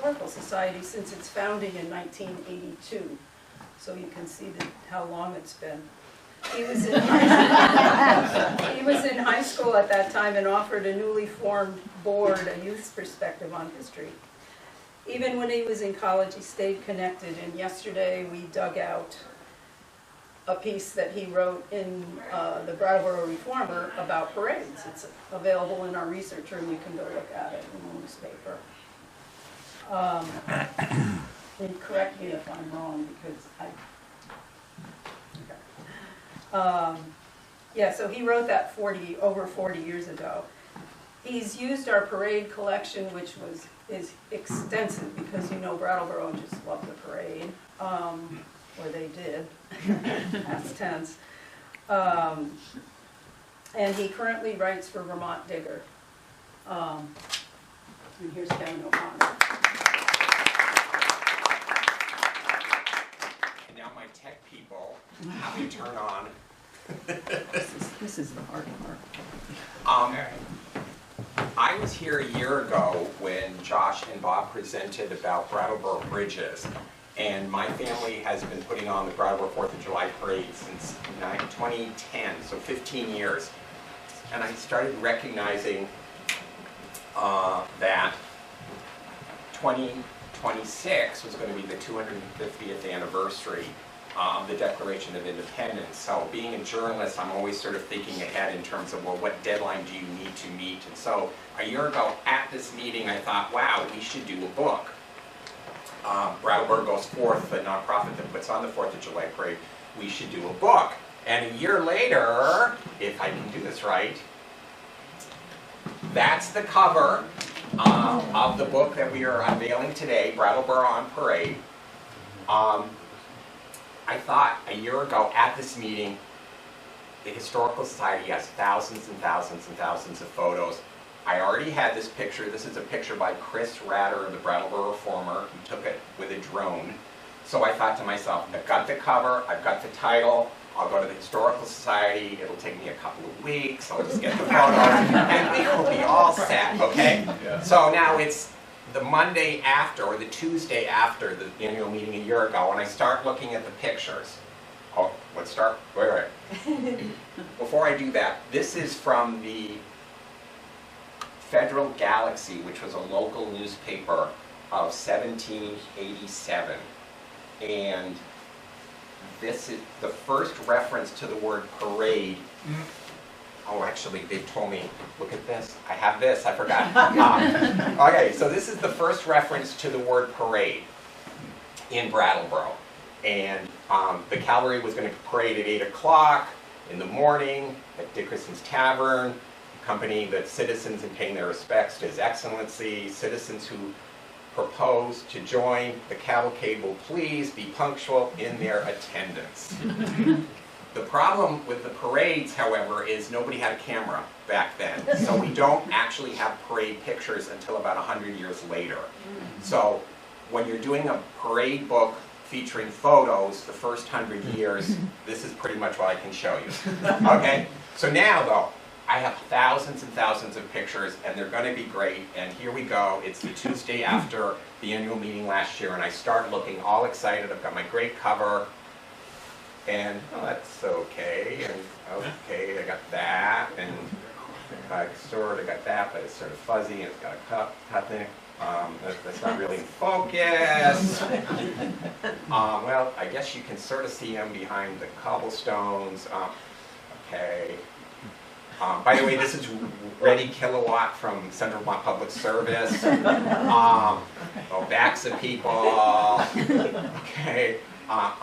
Historical Society since its founding in 1982. So you can see how long it's been. He was in high school at that time and offered a newly formed board, a youth's perspective on history. Even when he was in college, he stayed connected, and yesterday we dug out a piece that he wrote in the Brattleboro Reformer about parades. It's available in our research room. You can go look at it in the newspaper. And correct me if I'm wrong, because yeah, so he wrote that over 40 years ago. He's used our parade collection, which is extensive, because you know Brattleboro just loved the parade, or they did, past tense. And he currently writes for Vermont Digger. And here's Kevin O'Connor. And now my tech people have to turn on. This is the hard part. I was here a year ago when Josh and Bob presented about Brattleboro bridges, and my family has been putting on the Brattleboro 4th of July parade since 2010, so 15 years. And I started recognizing that 2026 was going to be the 250th anniversary of the Declaration of Independence. So being a journalist, I'm always sort of thinking ahead in terms of, well, what deadline do you need to meet? And so a year ago at this meeting, I thought, wow, we should do a book. Brattleboro Goes Forth, the nonprofit that puts on the 4th of July parade, we should do a book. And a year later, if I can do this right, that's the cover of the book that we are unveiling today, Brattleboro on Parade. I thought a year ago at this meeting, the Historical Society has thousands and thousands and thousands of photos. I already had this picture. This is a picture by Chris Ratter, the Brattleboro Reformer, who took it with a drone. So I thought to myself, I've got the cover, I've got the title, I'll go to the Historical Society, it'll take me a couple of weeks, I'll just get the photos, and we will be all set, okay? Yeah. So now it's the Monday after, or the Tuesday after the annual meeting a year ago, and I start looking at the pictures. Oh, let's start, wait. Before I do that, this is from the Federal Galaxy, which was a local newspaper of 1787. And this is the first reference to the word parade. Oh, actually, they told me, look at this. I have this, I forgot. Okay, so this is the first reference to the word parade in Brattleboro. And the cavalry was going to parade at 8 o'clock in the morning at Dickerson's Tavern, accompanying the citizens in paying their respects to His Excellency. Citizens who propose to join the cavalcade will please be punctual in their attendance. The problem with the parades, however, is nobody had a camera back then. So we don't actually have parade pictures until about 100 years later. So when you're doing a parade book featuring photos the first 100 years, this is pretty much what I can show you. Okay? So now, though, I have thousands and thousands of pictures, and they're going to be great. And here we go. It's the Tuesday after the annual meeting last year, and I start looking all excited. I've got my great cover. And, oh, that's okay, and okay, I got that, and I sort of got that, but it's sort of fuzzy, and it's got a cut thing. That's not really in focus. Well, I guess you can sort of see him behind the cobblestones. Okay. By the way, this is Ready Kilowatt from Central Vermont Public Service. Backs of people. Okay.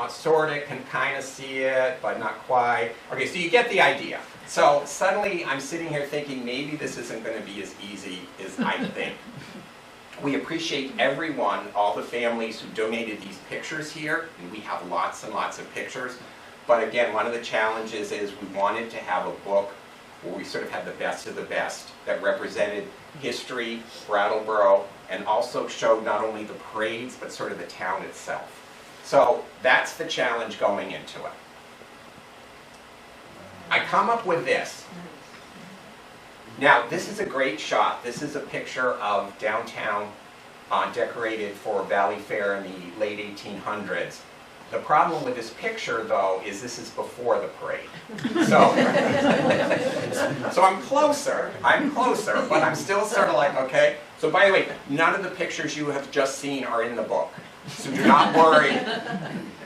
Sort of can kind of see it, but not quite. Okay, so you get the idea. So suddenly I'm sitting here thinking maybe this isn't going to be as easy as I think. We appreciate everyone, all the families who donated these pictures here, and we have lots and lots of pictures. But again, one of the challenges is we wanted to have a book where we sort of had the best of the best that represented history, Brattleboro, and also showed not only the parades, but sort of the town itself. So that's the challenge going into it. I come up with this. Now, this is a great shot. This is a picture of downtown decorated for Valley Fair in the late 1800s. The problem with this picture, though, is this is before the parade. So, so I'm closer, but I'm still sort of like, okay. So by the way, none of the pictures you have just seen are in the book. So do not worry.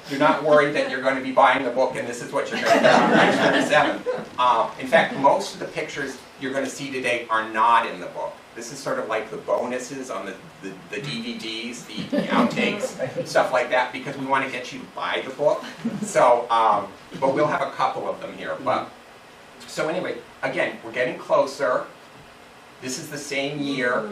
Do not worry that you're going to be buying the book and this is what you're going to get on page 37. In fact, most of the pictures you're going to see today are not in the book. This is sort of like the bonuses on the DVDs, the outtakes, stuff like that, because we want to get you to buy the book. So, but we'll have a couple of them here. But so anyway, again, we're getting closer. This is the same year.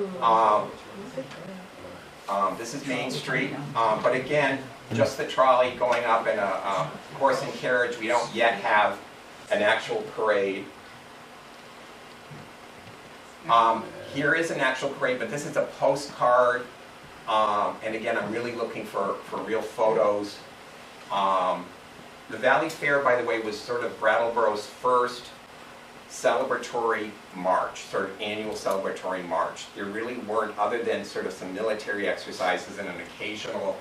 This is Main Street, but again, just the trolley going up and a horse and carriage. We don't yet have an actual parade. Here is an actual parade, but this is a postcard. And again, I'm really looking for real photos. The Valley Fair, by the way, was sort of Brattleboro's first celebratory march, sort of annual celebratory march. There really weren't, other than sort of some military exercises and an occasional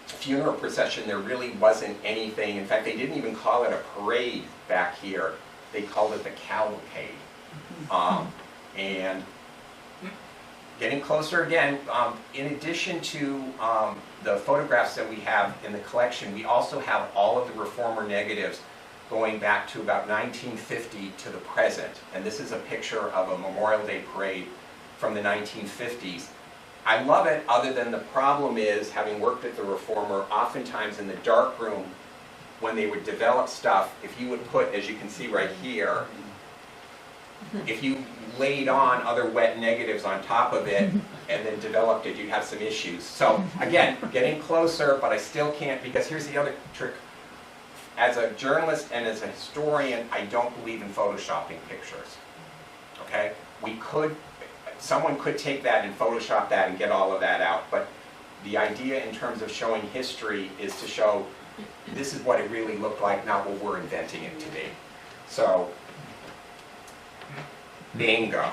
funeral procession, there really wasn't anything. In fact, they didn't even call it a parade back here. They called it the cavalcade. And getting closer again, in addition to the photographs that we have in the collection, we also have all of the reformer negatives going back to about 1950 to the present. And this is a picture of a Memorial Day parade from the 1950s. I love it, other than the problem is, having worked at the Reformer, oftentimes in the dark room, when they would develop stuff, if you would put, as you can see right here, if you laid on other wet negatives on top of it and then developed it, you'd have some issues. So again, getting closer, but I still can't, because here's the other trick. As a journalist and as a historian, I don't believe in photoshopping pictures. Okay? Someone could take that and Photoshop that and get all of that out, but the idea in terms of showing history is to show this is what it really looked like, not what we're inventing it to be. So, bingo.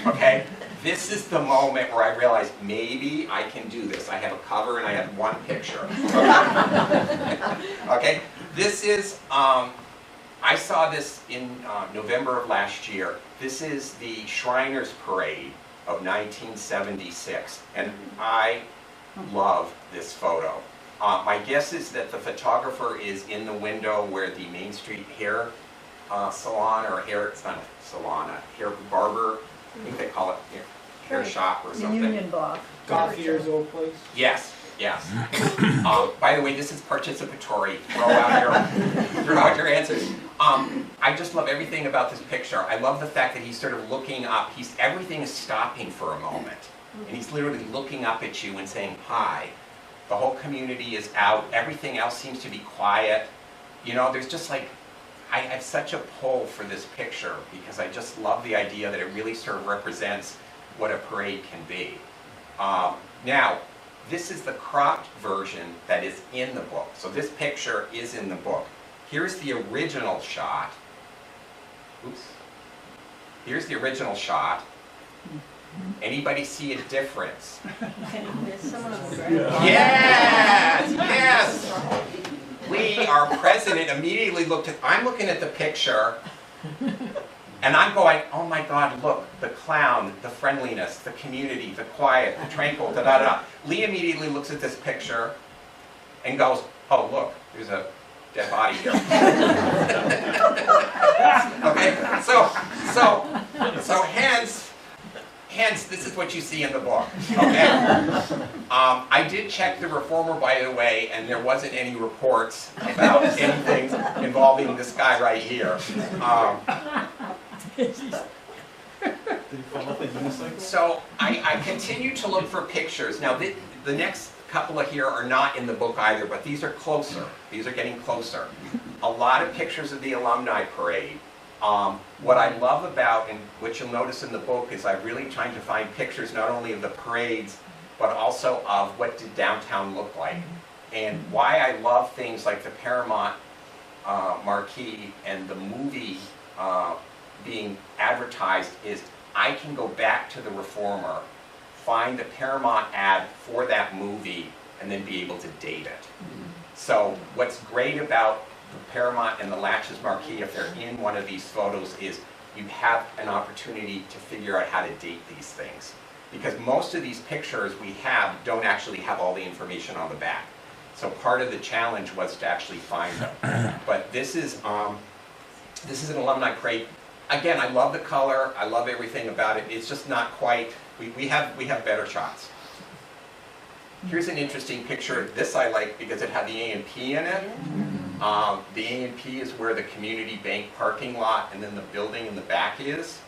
Okay? This is the moment where I realized maybe I can do this. I have a cover and I have one picture. Okay? Okay? This is, I saw this in November of last year. This is the Shriners Parade of 1976, and I love this photo. My guess is that the photographer is in the window where the Main Street hair salon, or hair, it's not a salon, a hair barber, I think they call it hair shop or something. The Union Block. Goffier's old place? Yes, yes. By the way, this is participatory. Throw out your answers. I just love everything about this picture. I love the fact that he's sort of looking up. Everything is stopping for a moment. And he's literally looking up at you and saying, hi. The whole community is out. Everything else seems to be quiet. You know, there's just like, I have such a pull for this picture because I just love the idea that it really sort of represents what a parade can be. Now, this is the cropped version that is in the book. So this picture is in the book. Here's the original shot. Oops. Here's the original shot. Anybody see a difference? There's someone on the ground. Yes! Yes! Lee, our president, immediately looked at, I'm looking at the picture, and I'm going, oh my God, look, the clown, the friendliness, the community, the quiet, the tranquil, da-da-da. Lee immediately looks at this picture and goes, oh look, there's a dead body here. Okay, so hence, this is what you see in the book, okay? I did check the Reformer, by the way, and there wasn't any reports about anything involving this guy right here. So I continue to look for pictures. Now, the next couple of here are not in the book either, but these are closer. These are getting closer. A lot of pictures of the alumni parade. What I love about, and what you'll notice in the book, is I'm really trying to find pictures not only of the parades, but also of what did downtown look like. And why I love things like the Paramount marquee and the movie being advertised is I can go back to the Reformer find the Paramount ad for that movie, and then be able to date it. So what's great about the Paramount and the Latches marquee, if they're in one of these photos, is you have an opportunity to figure out how to date these things. Because most of these pictures we have don't actually have all the information on the back. So part of the challenge was to actually find them. But this is an alumni crate. Again, I love the color, I love everything about it. It's just not quite, we have better shots. Here's an interesting picture. This I like because it had the A&P in it. The A&P is where the community bank parking lot and then the building in the back is.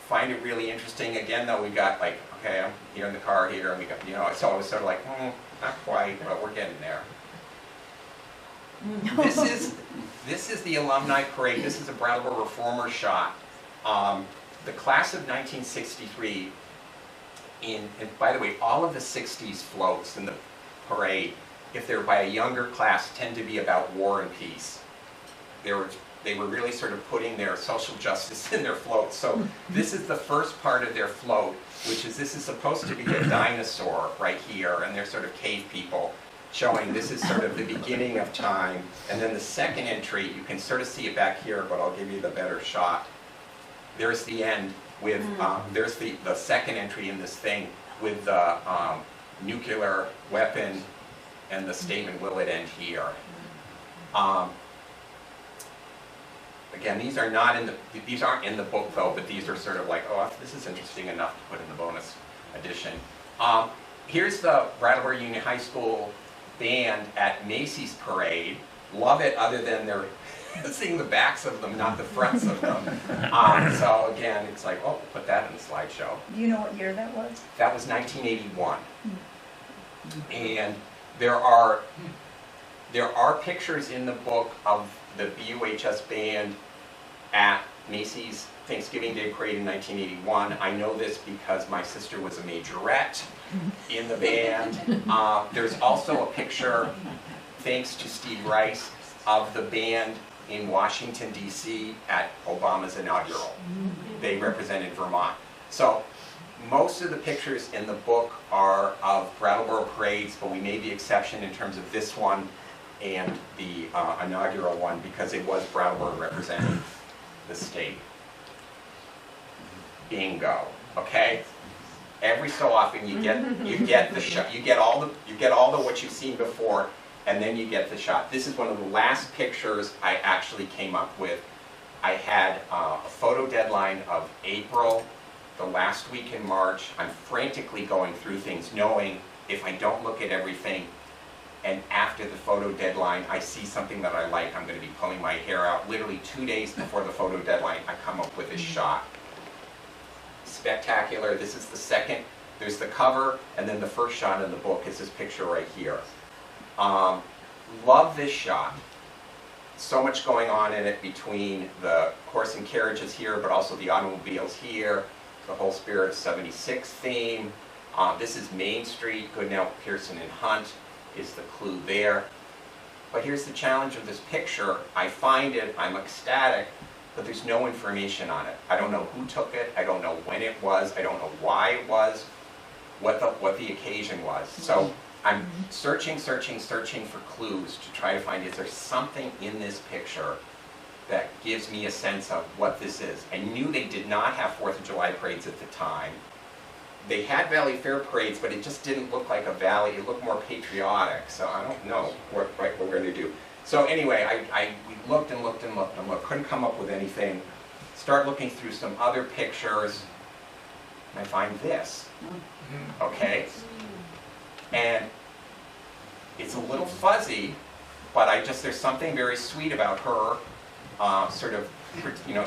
Find it really interesting. Again, though, we got like, okay, I'm here in the car here, and we got, so I was sort of like, not quite, but we're getting there. This is the alumni parade. This is a Brattleboro Reformer shot. The class of 1963, and by the way, all of the 60s floats in the parade, if they're by a younger class, tend to be about war and peace. They were really sort of putting their social justice in their float. So this is the first part of their float, which is this is supposed to be a dinosaur right here, and they're sort of cave people, showing this is sort of the beginning of time. And then the second entry, you can sort of see it back here, but I'll give you the better shot. There's the end with, there's the second entry in this thing with the nuclear weapon and the statement, will it end here? Again, these are not in these aren't in the book though, but these are sort of like, oh, this is interesting enough to put in the bonus edition. Here's the Brattleboro Union High School band at Macy's parade. Love it, other than they're seeing the backs of them, not the fronts of them. So again, it's like, oh, put that in the slideshow. Do you know what year that was? That was 1981. And there are pictures in the book of the BUHS band at Macy's Thanksgiving Day Parade in 1981. I know this because my sister was a majorette in the band. There's also a picture, thanks to Steve Rice, of the band in Washington, D.C. at Obama's inaugural. They represented Vermont. So most of the pictures in the book are of Brattleboro parades, but we made the exception in terms of this one and the inaugural one because it was Brattleboro representing the state. Bingo. Okay. Every so often you get the shot. You get all the what you've seen before, and then you get the shot. This is one of the last pictures I actually came up with. I had a photo deadline of April, the last week in March. I'm frantically going through things, knowing if I don't look at everything, and after the photo deadline, I see something that I like, I'm going to be pulling my hair out. Literally 2 days before the photo deadline, I come up with this shot. Spectacular. This is the second. There's the cover, and then the first shot in the book is this picture right here. Love this shot. So much going on in it between the horse and carriages here, but also the automobiles here, the whole Spirit of 76 theme. This is Main Street, Goodnow, Pearson, and Hunt is the clue there. But here's the challenge of this picture. I find it, I'm ecstatic, but there's no information on it. I don't know who took it, I don't know when it was, I don't know why it was, what the occasion was. So I'm searching for clues to try to find, is there something in this picture that gives me a sense of what this is. I knew they did not have 4th of July parades at the time. They had Valley Fair parades, but it just didn't look like a valley. It looked more patriotic, so I don't know what we're going to do. So anyway, we looked and looked and looked and looked, couldn't come up with anything. Start looking through some other pictures, and I find this, okay? And it's a little fuzzy, but there's something very sweet about her, sort of,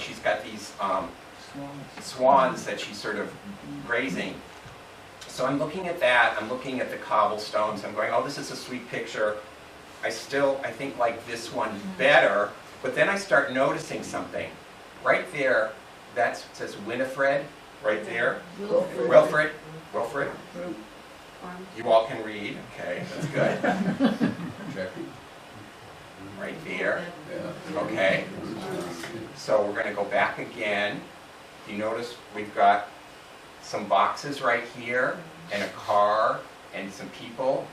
she's got these swans that she's sort of grazing. So I'm looking at that, I'm looking at the cobblestones, I'm going, oh, this is a sweet picture. I think like this one better, but then I start noticing something. Right there, that says Winifred, right there. Wilfred. You all can read, okay, that's good. Right there, okay. So we're going to go back again. you notice we've got some boxes right here, and a car, and some people.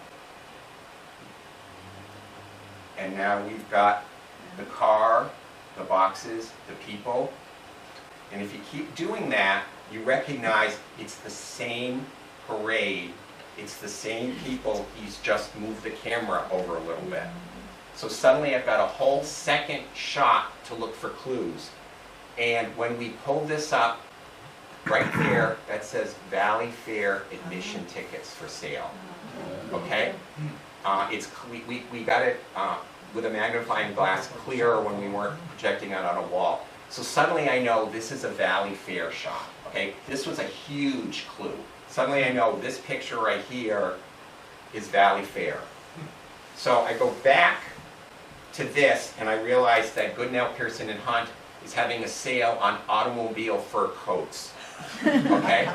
And now we've got the car, the boxes, the people. And if you keep doing that, you recognize it's the same parade. It's the same people. He's just moved the camera over a little bit. So suddenly I've got a whole second shot to look for clues. And when we pull this up, right there, that says Valley Fair admission tickets for sale. Okay? We got it with a magnifying glass clearer when we weren't projecting it on a wall. So suddenly I know this is a Valley Fair shot. Okay? This was a huge clue. Suddenly I know this picture right here is Valley Fair. So I go back to this and I realize that Goodnow, Pearson and Hunt is having a sale on automobile fur coats. Okay?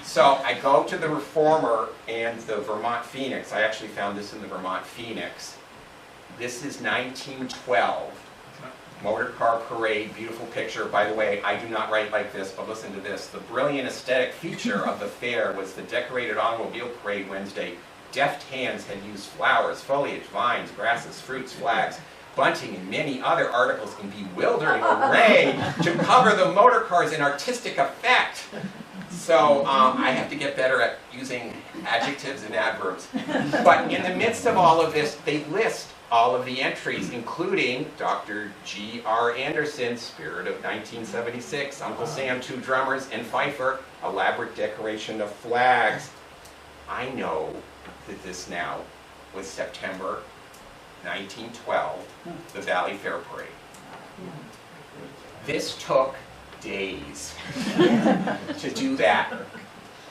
So I go to the Reformer and the Vermont Phoenix. I actually found this in the Vermont Phoenix. This is 1912. Motor car parade, beautiful picture. By the way, I do not write like this, but listen to this. The brilliant aesthetic feature of the fair was the decorated automobile parade Wednesday. Deft hands had used flowers, foliage, vines, grasses, fruits, flags, bunting, and many other articles in bewildering array to cover the motor cars in artistic effect. So I have to get better at using adjectives and adverbs. But in the midst of all of this, they list all of the entries, including Dr. G.R. Anderson, Spirit of 1976, Uncle Sam, 2 drummers, and Pfeiffer, elaborate decoration of flags. I know that this now was September 1912, the Valley Fair Parade. This took days to do that.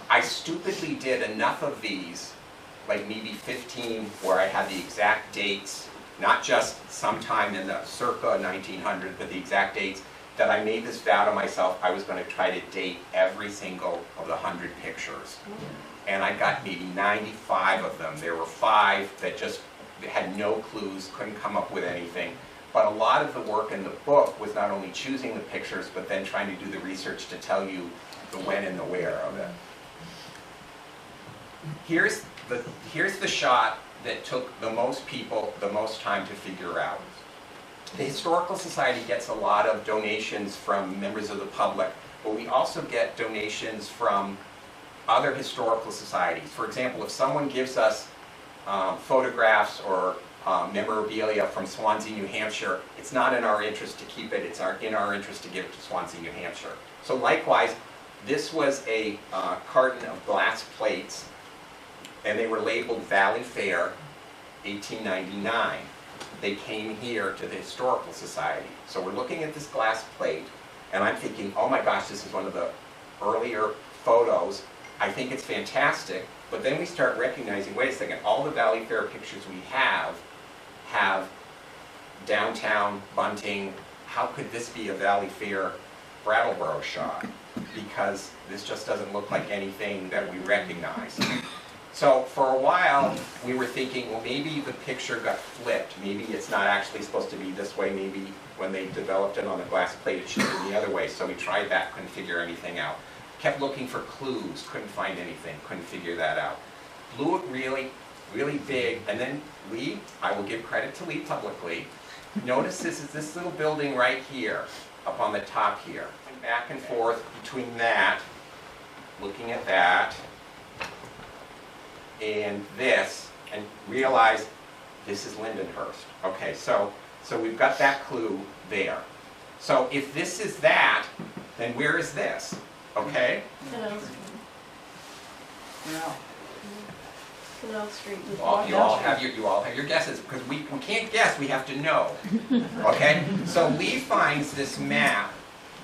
I stupidly did enough of these, like maybe 15, where I had the exact dates, not just sometime in the circa 1900, but the exact dates, that I made this vow to myself I was going to try to date every single of the 100 pictures. And I got maybe 95 of them. There were 5 that just had no clues, couldn't come up with anything. But a lot of the work in the book was not only choosing the pictures, but then trying to do the research to tell you the when and the where of it. Here's the shot that took the most people the most time to figure out. The Historical Society gets a lot of donations from members of the public, but we also get donations from other historical societies. For example, if someone gives us photographs or memorabilia from Swansea, New Hampshire, it's not in our interest to keep it, it's in our interest to give it to Swansea, New Hampshire. So likewise, this was a carton of glass plates, and they were labeled Valley Fair, 1899. They came here to the Historical Society. So we're looking at this glass plate, and I'm thinking, oh my gosh, this is one of the earlier photos. I think it's fantastic. But then we start recognizing, wait a second, all the Valley Fair pictures we have downtown, bunting. How could this be a Valley Fair Brattleboro shot? Because this just doesn't look like anything that we recognize. So for a while, we were thinking, well, maybe the picture got flipped. Maybe it's not actually supposed to be this way. Maybe when they developed it on the glass plate, it should be the other way. So we tried that, couldn't figure anything out. Kept looking for clues, couldn't find anything, couldn't figure that out. Blew it really, really big, and then Lee, I will give credit to Lee publicly, notice this is this little building right here, up on the top here. Went back and forth between that, looking at that, and this, and realized this is Lindenhurst. Okay, so we've got that clue there. So if this is that, then where is this? Okay? Canal Street. Canal Street. You all have your guesses, because we can't guess, we have to know. Okay? So Lee finds this map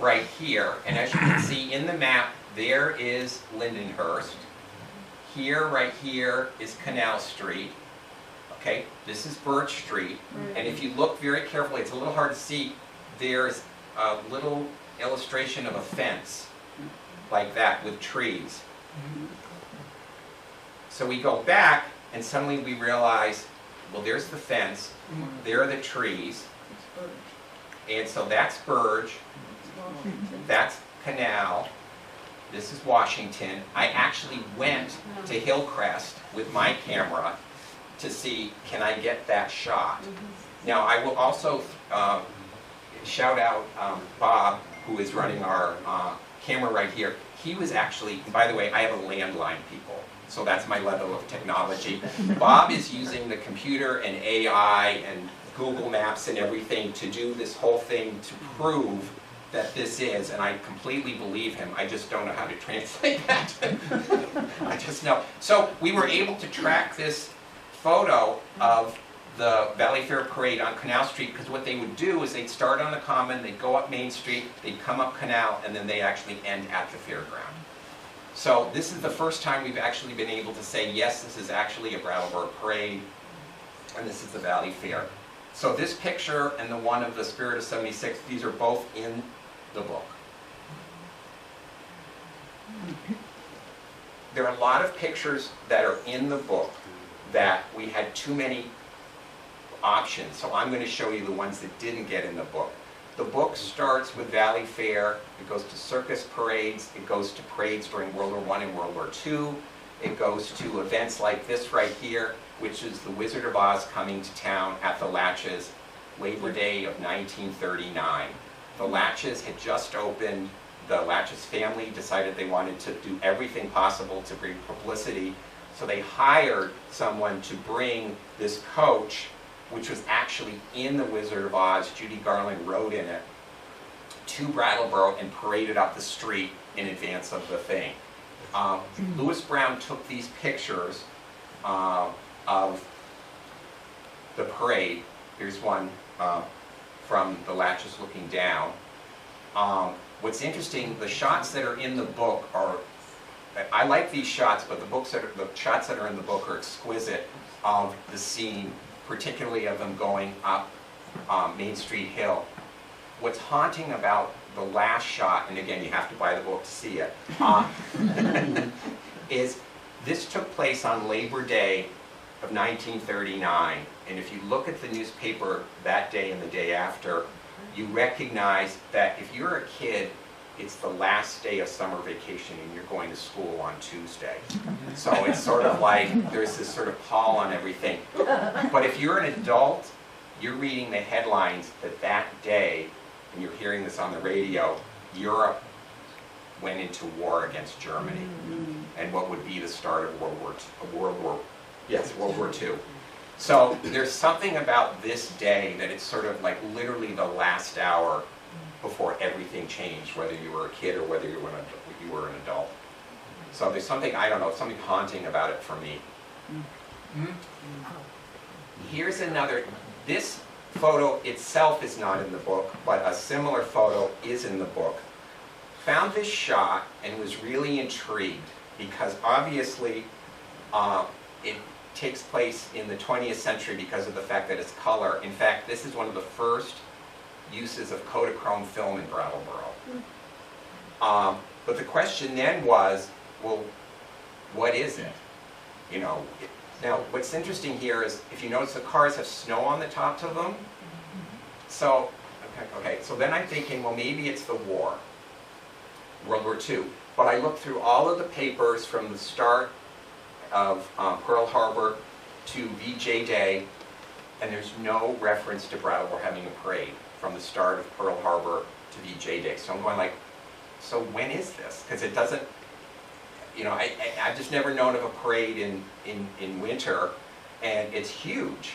right here, and as you can see in the map, there is Lindenhurst. Here, right here, is Canal Street. Okay? This is Birch Street. And if you look very carefully, it's a little hard to see, there's a little illustration of a fence, like that, with trees. So we go back, and suddenly we realize, well, there's the fence, there are the trees, and so that's Burge, That's Canal. This is Washington. I actually went to Hillcrest with my camera to see, can I get that shot? Now, I will also shout out Bob, who is running our camera right here. He was actually, by the way, I have a landline, people, so that's my level of technology. Bob is using the computer and AI and Google Maps and everything to do this whole thing to prove that this is, and I completely believe him. I just don't know how to translate that. I just know. So we were able to track this photo of the Valley Fair Parade on Canal Street, because what they would do is they'd start on the Common, they'd go up Main Street, they'd come up Canal, and then they actually end at the fairground. So this is the first time we've actually been able to say, yes, this is actually a Brattleboro parade, and this is the Valley Fair. So this picture and the one of the Spirit of 76, these are both in the book. There are a lot of pictures that are in the book that we had too many options, so I'm going to show you the ones that didn't get in the book. The book starts with Valley Fair, it goes to circus parades, it goes to parades during World War I and World War II, it goes to events like this right here, which is the Wizard of Oz coming to town at the Latches, Labor Day of 1939. The Latches had just opened, the Latches family decided they wanted to do everything possible to bring publicity, so they hired someone to bring this coach, which was actually in the Wizard of Oz, Judy Garland rode in it, to Brattleboro and paraded up the street in advance of the thing. Lewis Brown took these pictures of the parade. Here's one from the Latches looking down. What's interesting, the shots that are in the book are, I like these shots, but the shots that are in the book are exquisite of the scene, particularly of them going up Main Street Hill. What's haunting about the last shot, and again you have to buy the book to see it, is this took place on Labor Day of 1939, and if you look at the newspaper that day and the day after, you recognize that if you're a kid, it's the last day of summer vacation and you're going to school on Tuesday. So it's sort of like there's this sort of pall on everything. But if you're an adult, you're reading the headlines that day, and you're hearing this on the radio, Europe went into war against Germany, and what would be the start of World War II. So there's something about this day that it's sort of like literally the last hour before everything changed, whether you were a kid or whether you were an adult. So there's something, I don't know, something haunting about it for me. Here's another, this photo itself is not in the book, but a similar photo is in the book. Found this shot and was really intrigued because obviously it takes place in the 20th century because of the fact that it's color. In fact, this is one of the first uses of Kodachrome film in Brattleboro. But the question then was, well, what is it? You know, now what's interesting here is, if you notice, the cars have snow on the tops of them. So, okay, so then I'm thinking, well, maybe it's the war, World War II. But I looked through all of the papers from the start of Pearl Harbor to VJ Day, and there's no reference to Brattleboro having a parade from the start of Pearl Harbor to VJ Day. So I'm going like, so when is this? Because it doesn't, you know, I've just never known of a parade in winter, and it's huge.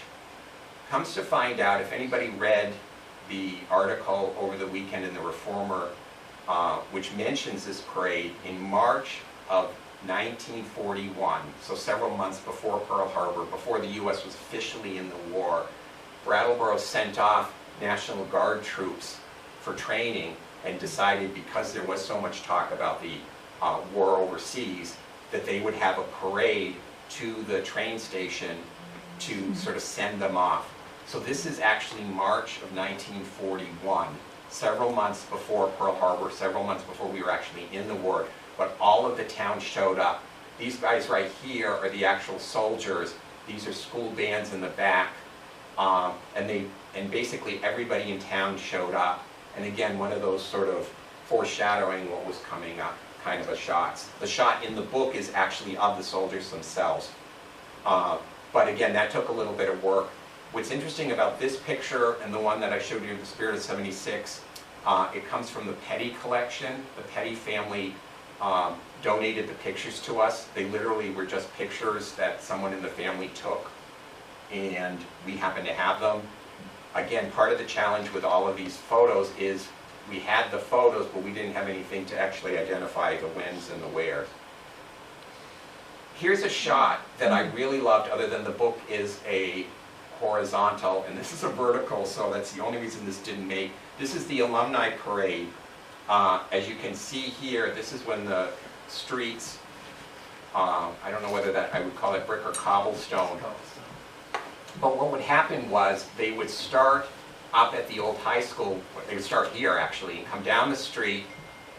Comes to find out, if anybody read the article over the weekend in the Reformer, which mentions this parade, in March of 1941, so several months before Pearl Harbor, before the U.S. was officially in the war, Brattleboro sent off National Guard troops for training and decided, because there was so much talk about the war overseas, that they would have a parade to the train station to sort of send them off. So this is actually March of 1941, several months before Pearl Harbor, several months before we were actually in the war, but all of the town showed up. These guys right here are the actual soldiers. These are school bands in the back, and basically everybody in town showed up, And again, one of those sort of foreshadowing what was coming up kind of a shots. The shot in the book is actually of the soldiers themselves. But again, that took a little bit of work. What's interesting about this picture and the one that I showed you, The Spirit of '76, it comes from the Petty collection. The Petty family donated the pictures to us. They literally were just pictures that someone in the family took, and we happen to have them. Again, part of the challenge with all of these photos is we had the photos, but we didn't have anything to actually identify the whens and the wheres. Here's a shot that I really loved, other than the book is a horizontal, and this is a vertical, so that's the only reason this didn't make. This is the alumni parade. As you can see here, this is when the streets, I don't know whether that I would call it brick or cobblestone. But what would happen was they would start up at the old high school. They would start here actually and come down the street,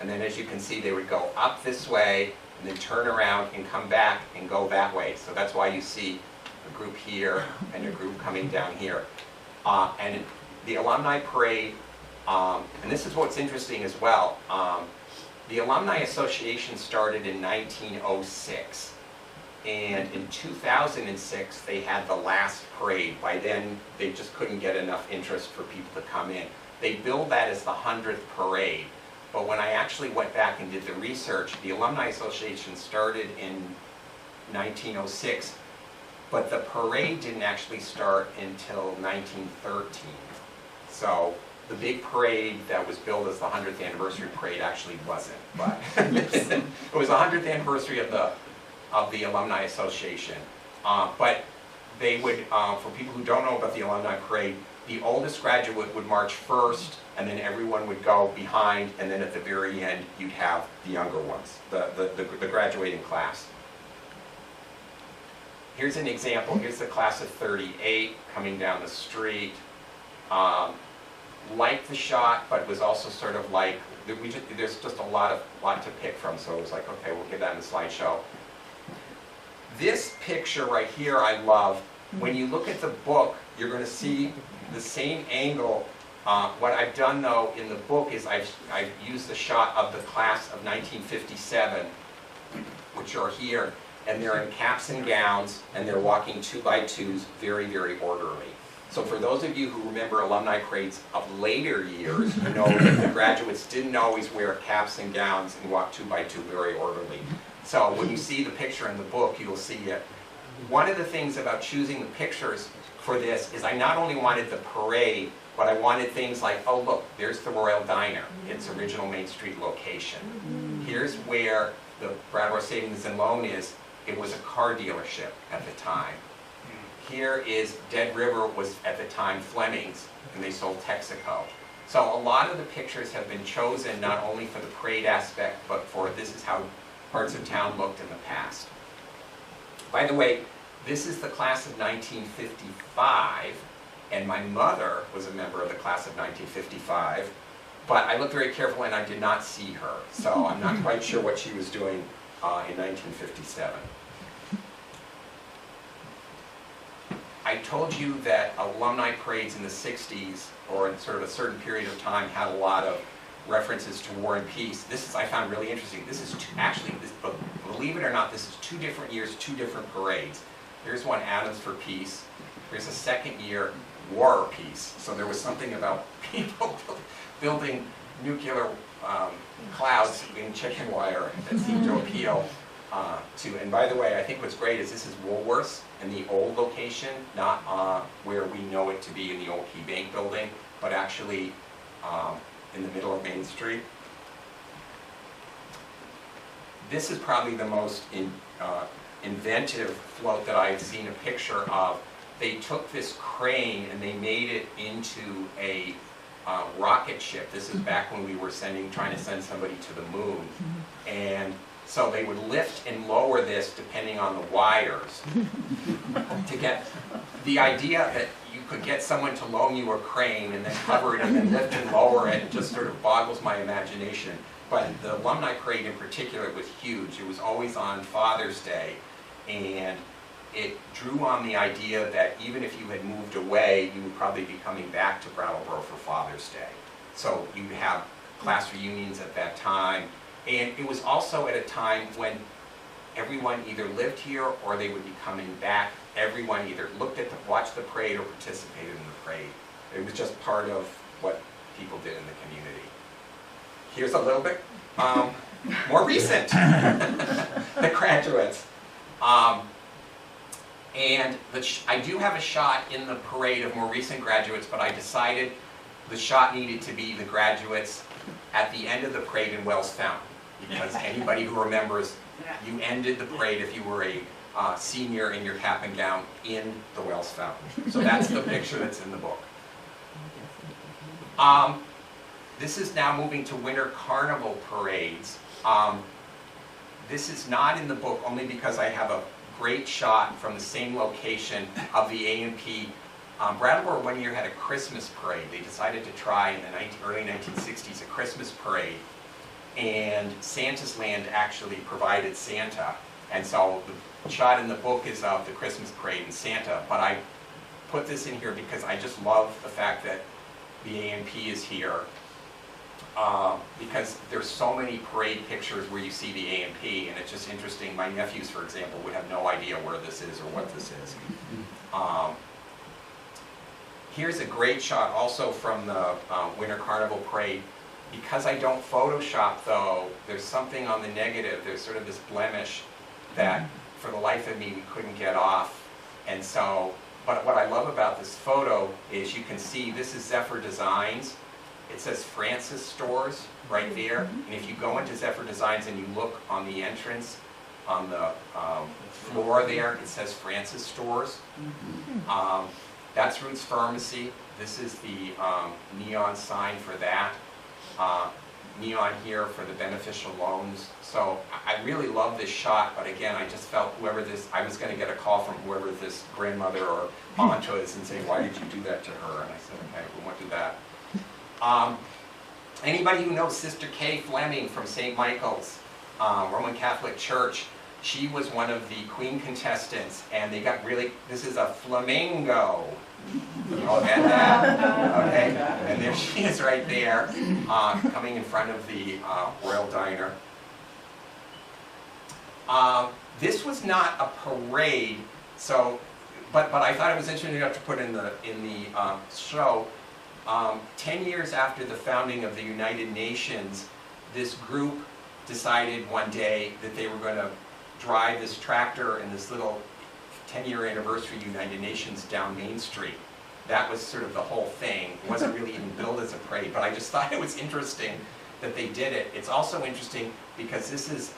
and then as you can see they would go up this way and then turn around and come back and go that way. So that's why you see a group here and a group coming down here. And the alumni parade, and this is what's interesting as well, the Alumni Association started in 1906. And in 2006, they had the last parade. By then, they just couldn't get enough interest for people to come in. They billed that as the 100th parade. But when I actually went back and did the research, the Alumni Association started in 1906, but the parade didn't actually start until 1913. So the big parade that was billed as the 100th anniversary parade actually wasn't. But it was the 100th anniversary of the Alumni Association. But they would, for people who don't know about the Alumni Parade, the oldest graduate would march first, and then everyone would go behind, and then at the very end, you'd have the younger ones, the graduating class. Here's an example. Here's the class of '38 coming down the street. Liked the shot, but was also sort of like, there's just a lot to pick from, so it was like, okay, we'll give that in the slideshow. This picture right here I love. When you look at the book, you're going to see the same angle. What I've done though in the book is I've used the shot of the class of 1957, which are here, and they're in caps and gowns, and they're walking 2x2s, very, very orderly. So for those of you who remember alumni parades of later years, you know that the graduates didn't always wear caps and gowns and walk 2x2 very orderly. So when you see the picture in the book, you'll see it. One of the things about choosing the pictures for this is I not only wanted the parade, but I wanted things like, oh look, there's the Royal Diner, its original Main Street location. Here's where the Brattleboro Savings and Loan is. It was a car dealership at the time. Here is Dead River was at the time Fleming's, and they sold Texaco. So a lot of the pictures have been chosen not only for the parade aspect, but for this is how parts of town looked in the past. By the way, this is the class of 1955, and my mother was a member of the class of 1955, but I looked very carefully and I did not see her, so I'm not quite sure what she was doing in 1957. I told you that alumni parades in the 60s, or in sort of a certain period of time, had a lot of references to war and peace. This is, I found really interesting. This is believe it or not, this is 2 different years, 2 different parades. Here's one, Atoms for Peace. Here's a second year, War or Peace. So there was something about people building nuclear clouds in chicken wire that seemed to appeal to. And by the way, I think what's great is this is Woolworths in the old location, not where we know it to be in the old Key Bank building, but actually in the middle of Main Street. This is probably the most inventive float that I've seen a picture of. They took this crane and they made it into a rocket ship. This is back when we were trying to send somebody to the moon. And so they would lift and lower this depending on the wires to get the idea that you could get someone to loan you a crane and then cover it and then lift and lower it. It just sort of boggles my imagination. But the alumni parade in particular was huge. It was always on Father's Day, and it drew on the idea that even if you had moved away, you would probably be coming back to Brattleboro for Father's Day. So you have class reunions at that time. And it was also at a time when everyone either lived here or they would be coming back. Everyone either watched the parade or participated in the parade. It was just part of what people did in the community. Here's a little bit more recent, the graduates. And I do have a shot in the parade of more recent graduates, but I decided the shot needed to be the graduates at the end of the parade in Wells Fountain, because anybody who remembers, you ended the parade if you were a senior in your cap and gown in the Wells Fountain. So that's the picture that's in the book. This is now moving to Winter Carnival parades. This is not in the book only because I have a great shot from the same location of the A&P. Brattleboro one year had a Christmas parade. They decided to try in the early 1960s a Christmas parade, and Santa's Land actually provided Santa. And so the shot in the book is of the Christmas parade and Santa, but I put this in here because I just love the fact that the A&P is here, because there's so many parade pictures where you see the A&P, and it's just interesting. My nephews, for example, would have no idea where this is or what this is. Here's a great shot also from the Winter Carnival parade. Because I don't Photoshop, though, there's something on the negative. There's sort of this blemish that, for the life of me, we couldn't get off. And so, but what I love about this photo is you can see this is Zephyr Designs. It says Francis Stores right there. And if you go into Zephyr Designs and you look on the entrance, on the floor there, it says Francis Stores. That's Roots Pharmacy. This is the neon sign for that. Neon here for the beneficial loans. So I really love this shot, but again, I just felt I was going to get a call from whoever this grandmother or aunt is and say, why did you do that to her? And I said, okay, we won't do that. Anybody who knows Sister Kay Fleming from St. Michael's Roman Catholic Church, she was one of the Queen contestants, and they got this is a flamingo. You all get that? Okay, and there she is right there, coming in front of the Royal Diner. This was not a parade, so, but I thought it was interesting enough to put in the show. 10 years after the founding of the United Nations, this group decided one day that they were going to drive this tractor and this little 10-year anniversary United Nations down Main Street. That was sort of the whole thing. It wasn't really even billed as a parade, but I just thought it was interesting that they did it. It's also interesting because this is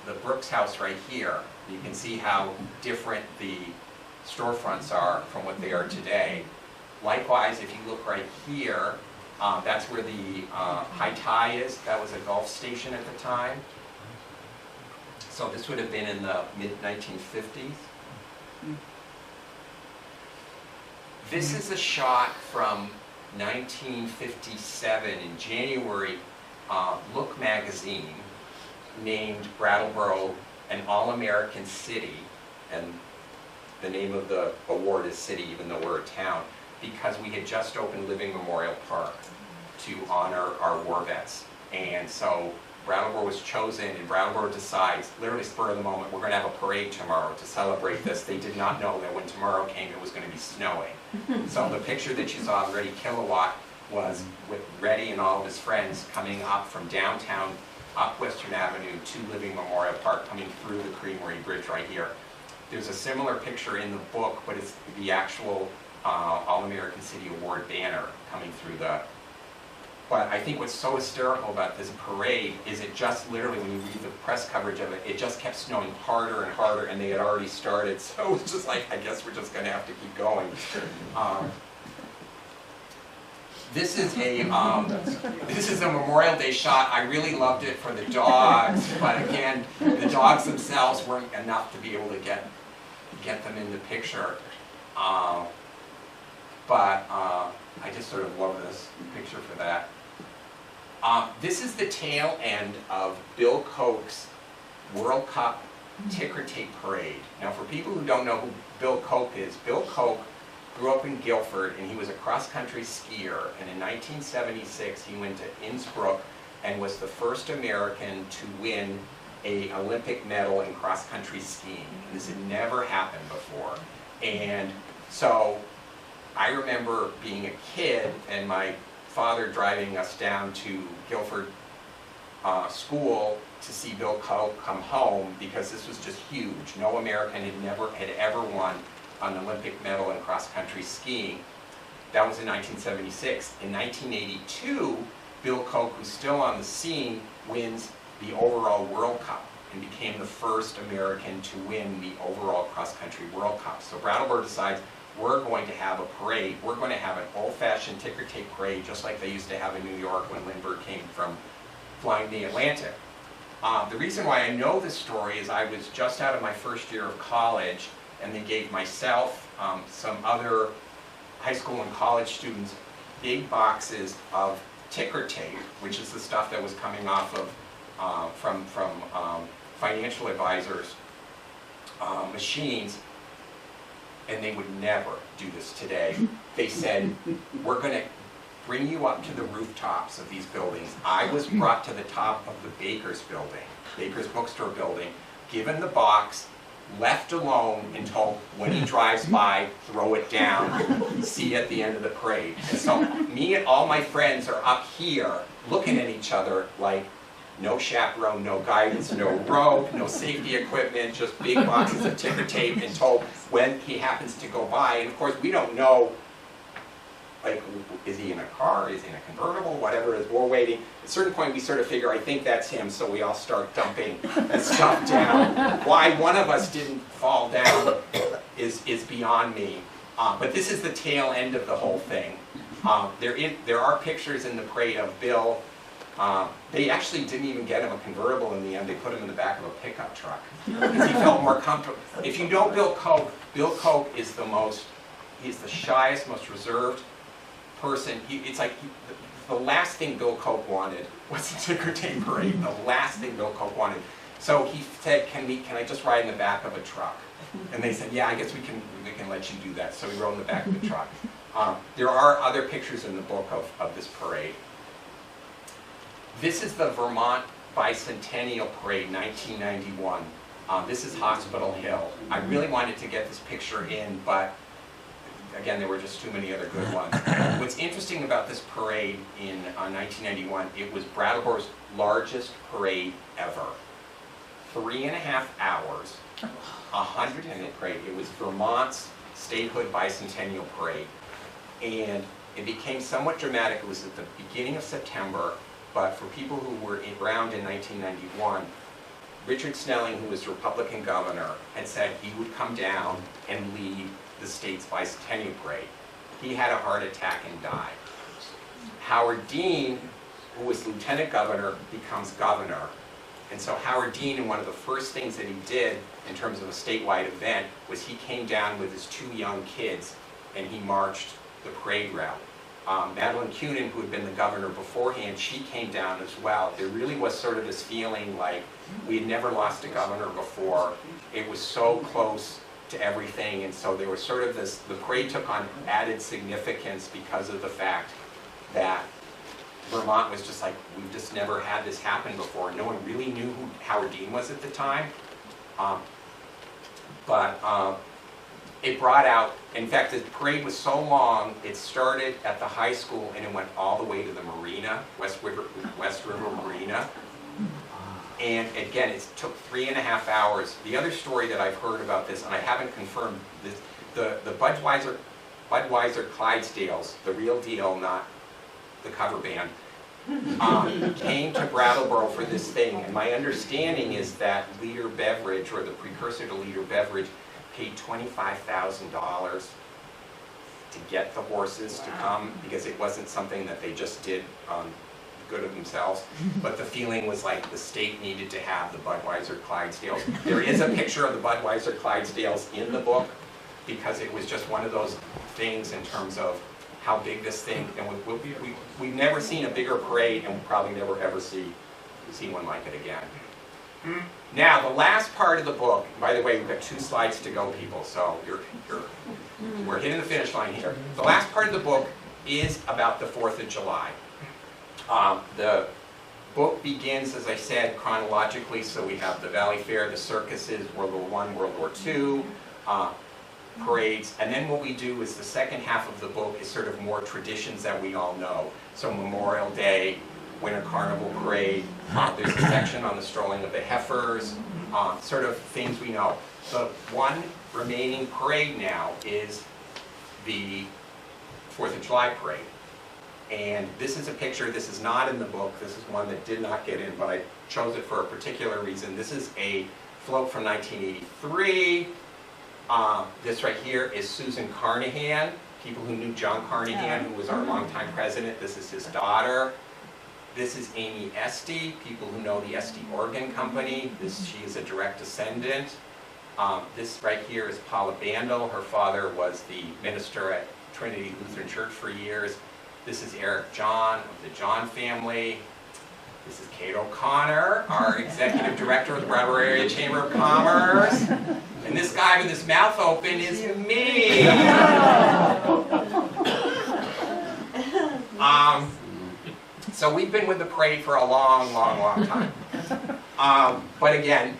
the Brooks House right here. You can see how different the storefronts are from what they are today. Likewise, if you look right here, that's where the High Tie is. That was a Gulf station at the time. So this would have been in the mid-1950s. This is a shot from 1957 in January. Look magazine named Brattleboro an All-American City, and the name of the award is City, even though we're a town, because we had just opened Living Memorial Park to honor our war vets. And so Brattleboro was chosen, and Brattleboro decides, literally spur of the moment, we're going to have a parade tomorrow to celebrate this. They did not know that when tomorrow came, it was going to be snowing. So the picture that you saw of Reddy Kilowatt was with Reddy and all of his friends coming up from downtown, up Western Avenue to Living Memorial Park, coming through the Creamery Bridge right here. There's a similar picture in the book, but it's the actual All-American City Award banner coming through the... But I think what's so hysterical about this parade is it just literally, when you read the press coverage of it, it just kept snowing harder and harder, and they had already started. So it's just like, I guess we're just going to have to keep going. This is a Memorial Day shot. I really loved it for the dogs, but again, the dogs themselves weren't enough to be able to get them in the picture. But I just sort of love this picture for that. This is the tail end of Bill Koch's World Cup ticker tape parade. Now, for people who don't know who Bill Koch is, Bill Koch grew up in Guilford, and he was a cross-country skier. And in 1976, he went to Innsbruck and was the first American to win an Olympic medal in cross-country skiing. And this had never happened before. And so I remember being a kid and my father driving us down to Guilford school to see Bill Koch come home, because this was just huge. No American had ever won an Olympic medal in cross-country skiing. That was in 1976. In 1982, Bill Koch, who's still on the scene, wins the overall World Cup and became the first American to win the overall cross-country World Cup. So Brattleboro decides, we're going to have a parade. We're going to have an old-fashioned ticker tape parade, just like they used to have in New York when Lindbergh came from flying the Atlantic. The reason why I know this story is I was just out of my first year of college, and they gave myself, some other high school and college students, big boxes of ticker tape, which is the stuff that was coming off of from financial advisors' machines, and they would never do this today. They said, we're going to bring you up to the rooftops of these buildings. I was brought to the top of the Baker's building, Baker's bookstore building, given the box, left alone, and told, when he drives by, throw it down, see you at the end of the parade. And so me and all my friends are up here looking at each other like, no chaperone, no guidance, no rope, no safety equipment, just big boxes of ticker tape, and told when he happens to go by. And of course, we don't know, like, is he in a car, is he in a convertible, whatever it is, we're waiting. At a certain point, we sort of figure, I think that's him, so we all start dumping stuff down. Why one of us didn't fall down is beyond me. But this is the tail end of the whole thing. There are pictures in the parade of Bill. They actually didn't even get him a convertible in the end. They put him in the back of a pickup truck because he felt more comfortable. If you know Bill Koch is he's the shyest, most reserved person. It's like the last thing Bill Koch wanted was a ticker tape parade. The last thing Bill Koch wanted. So he said, can I just ride in the back of a truck? And they said, yeah, I guess we can let you do that. So he rode in the back of the truck. There are other pictures in the book of this parade. This is the Vermont Bicentennial Parade, 1991. This is Hospital Hill. I really wanted to get this picture in, but again, there were just too many other good ones. What's interesting about this parade in 1991, it was Brattleboro's largest parade ever. 3.5 hours, 100-minute parade. It was Vermont's statehood bicentennial parade. And it became somewhat dramatic. It was at the beginning of September. But for people who were around in 1991, Richard Snelling, who was Republican governor, had said he would come down and lead the state's bicentennial parade. He had a heart attack and died. Howard Dean, who was lieutenant governor, becomes governor. And so Howard Dean, and one of the first things that he did in terms of a statewide event was he came down with his 2 young kids and he marched the parade route. Madeline Kunin, who had been the governor beforehand, she came down as well. There really was sort of this feeling like we had never lost a governor before. It was so close to everything, and so there was sort of this, the parade took on added significance because of the fact that Vermont was just like, we've just never had this happen before. No one really knew who Howard Dean was at the time. It brought out, in fact, the parade was so long, it started at the high school and it went all the way to the marina, West River Marina. And again, it took 3.5 hours. The other story that I've heard about this, and I haven't confirmed this, the Budweiser Clydesdales, the real deal, not the cover band, came to Brattleboro for this thing. And my understanding is that Leader Beverage, or the precursor to Leader Beverage, paid $25,000 to get the horses to come, because it wasn't something that they just did good of themselves, but the feeling was like the state needed to have the Budweiser Clydesdales. There is a picture of the Budweiser Clydesdales in the book, because it was just one of those things in terms of how big this thing, and we've never seen a bigger parade, and we'll probably never ever see one like it again. Now, the last part of the book, by the way, we've got 2 slides to go, people, so we're hitting the finish line here. The last part of the book is about the 4th of July. The book begins, as I said, chronologically, so we have the Valley Fair, the circuses, World War I, World War II, parades, and then what we do is the second half of the book is sort of more traditions that we all know. So Memorial Day, Winter Carnival Parade, there's a section on the strolling of the heifers, sort of things we know. The one remaining parade now is the 4th of July parade. And this is a picture, this is not in the book, this is one that did not get in, but I chose it for a particular reason. This is a float from 1983. This right here is Susan Carnahan. People who knew John Carnahan, who was our longtime president, this is his daughter. This is Amy Esty, people who know the Esty Organ Company. She is a direct descendant. This right here is Paula Bandel. Her father was the minister at Trinity Lutheran Church for years. This is Eric John of the John family. This is Kate O'Connor, our executive director of the Brattleboro Area Chamber of Commerce. And this guy with his mouth open is me. So we've been with the parade for a long, long, long time. But again,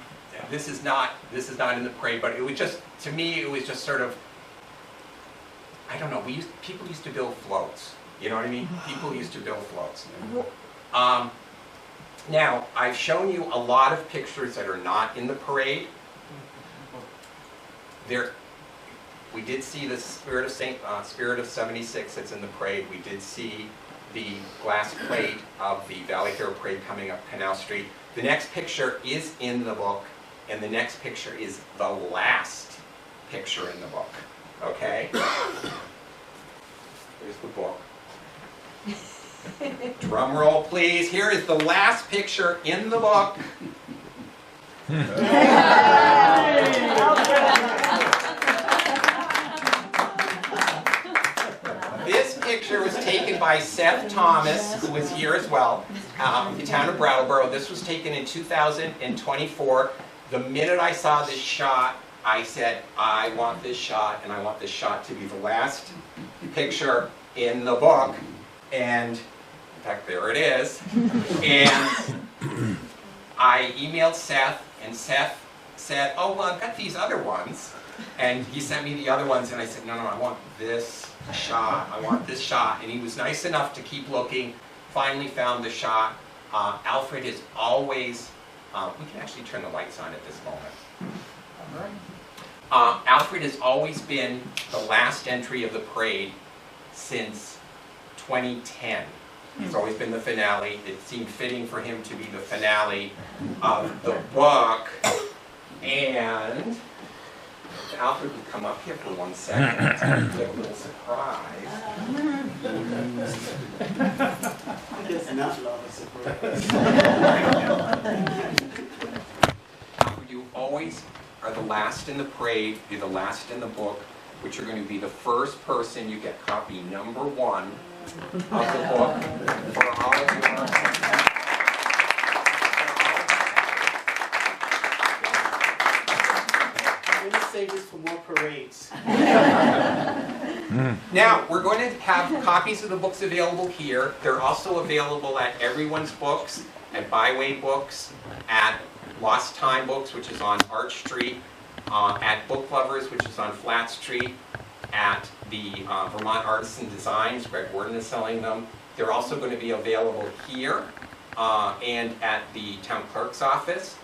this is not in the parade, but it was just, to me, it was just sort of, I don't know, people used to build floats. You know what I mean? People used to build floats. Now, I've shown you a lot of pictures that are not in the parade. We did see the Spirit of 76 that's in the parade. We did see the glass plate of the Valley Fair Parade coming up Canal Street. The next picture is in the book, and the next picture is the last picture in the book. Okay? Here's the book. Drum roll, please. Here is the last picture in the book. This picture was taken by Seth Thomas, who was here as well, the town of Brattleboro. This was taken in 2024. The minute I saw this shot, I said, I want this shot, and I want this shot to be the last picture in the book. And, in fact, there it is. And I emailed Seth, and Seth said, oh, well, I've got these other ones. And he sent me the other ones, and I said, no, I want this shot. I want this shot. And he was nice enough to keep looking, finally found the shot. Alfred is always, we can actually turn the lights on at this moment. Alfred has always been the last entry of the parade since 2010. It's always been the finale. It seemed fitting for him to be the finale of the book. And if Alfred would come up here for 1 second, to get a little surprise. He does not love a surprise. Alfred, you always are the last in the parade, you're the last in the book, but you're going to be the first person, you get copy number 1 of the book for all of your... I'm going to save this for more parades. Now, we're going to have copies of the books available here. They're also available at Everyone's Books, at Byway Books, at Lost Time Books, which is on Arch Street, at Book Lovers, which is on Flat Street, at the Vermont Artisan Designs. Greg Worden is selling them. They're also going to be available here and at the town clerk's office.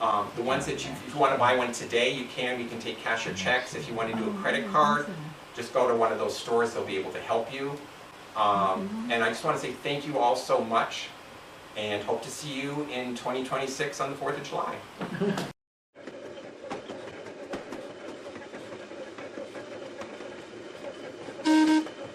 The ones that if you want to buy one today, you can. We can take cash or checks. If you want to do a credit card, just go to one of those stores. They'll be able to help you. And I just want to say thank you all so much, and hope to see you in 2026 on the 4th of July.